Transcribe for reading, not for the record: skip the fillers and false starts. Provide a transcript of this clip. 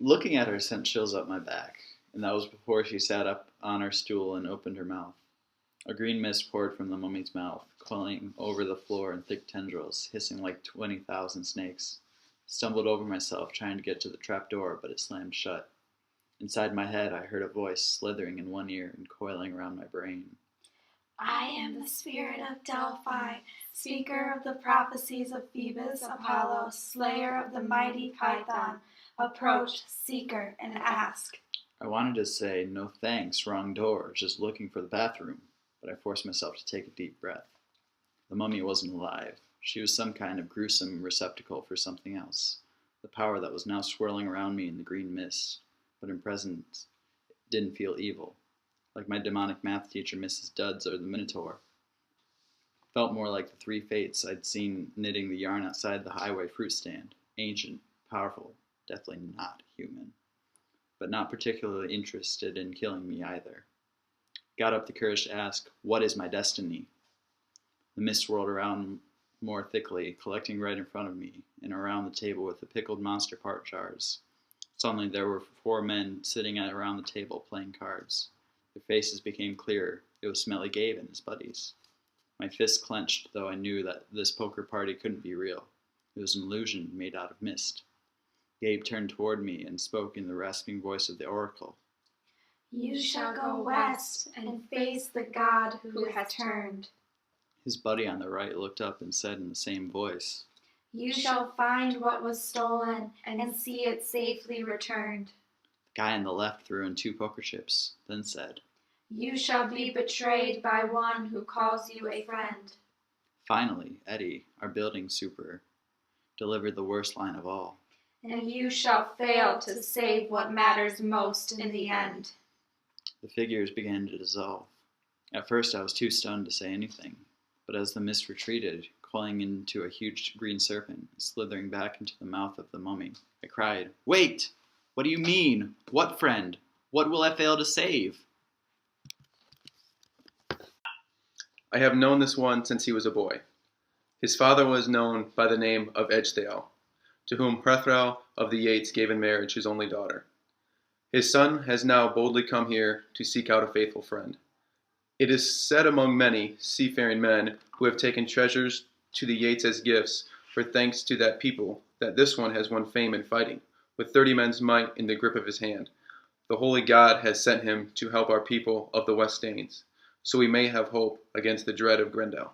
Looking at her sent chills up my back, and that was before she sat up on her stool and opened her mouth. A green mist poured from the mummy's mouth, coiling over the floor in thick tendrils, hissing like 20,000 snakes. Stumbled over myself trying to get to the trap door, but it slammed shut. Inside my head, I heard a voice slithering in one ear and coiling around my brain. I am the spirit of Delphi, speaker of the prophecies of Phoebus Apollo, slayer of the mighty Python. Approach, seeker, and ask. I wanted to say, no thanks, wrong door, just looking for the bathroom, but I forced myself to take a deep breath. The mummy wasn't alive. She was some kind of gruesome receptacle for something else, the power that was now swirling around me in the green mist, but in presence it didn't feel evil, like my demonic math teacher Mrs. Duds or the Minotaur. Felt more like the three fates I'd seen knitting the yarn outside the highway fruit stand, ancient, powerful, definitely not human, but not particularly interested in killing me either. Got up the courage to ask, what is my destiny? The mist swirled around more thickly, collecting right in front of me, and around the table with the pickled monster part jars. Suddenly there were 4 men sitting around the table playing cards. Their faces became clearer. It was Smelly Gabe and his buddies. My fists clenched, though I knew that this poker party couldn't be real. It was an illusion made out of mist. Gabe turned toward me and spoke in the rasping voice of the oracle. You shall go west and face the god who has turned. His buddy on the right looked up and said in the same voice, You shall find what was stolen and see it safely returned. The guy on the left threw in 2 poker chips, then said, You shall be betrayed by one who calls you a friend. Finally, Eddie, our building super, delivered the worst line of all. And you shall fail to save what matters most in the end. The figures began to dissolve. At first I was too stunned to say anything, but as the mist retreated, coiling into a huge green serpent, slithering back into the mouth of the mummy, I cried, Wait! What do you mean? What friend? What will I fail to save? I have known this one since he was a boy. His father was known by the name of Ecgtheow, to whom Hrethel of the Yates gave in marriage his only daughter. His son has now boldly come here to seek out a faithful friend. It is said among many seafaring men who have taken treasures to the Yates as gifts for thanks to that people, that this one has won fame in fighting, with 30 men's might in the grip of his hand. The holy God has sent him to help our people of the West Danes, so we may have hope against the dread of Grendel.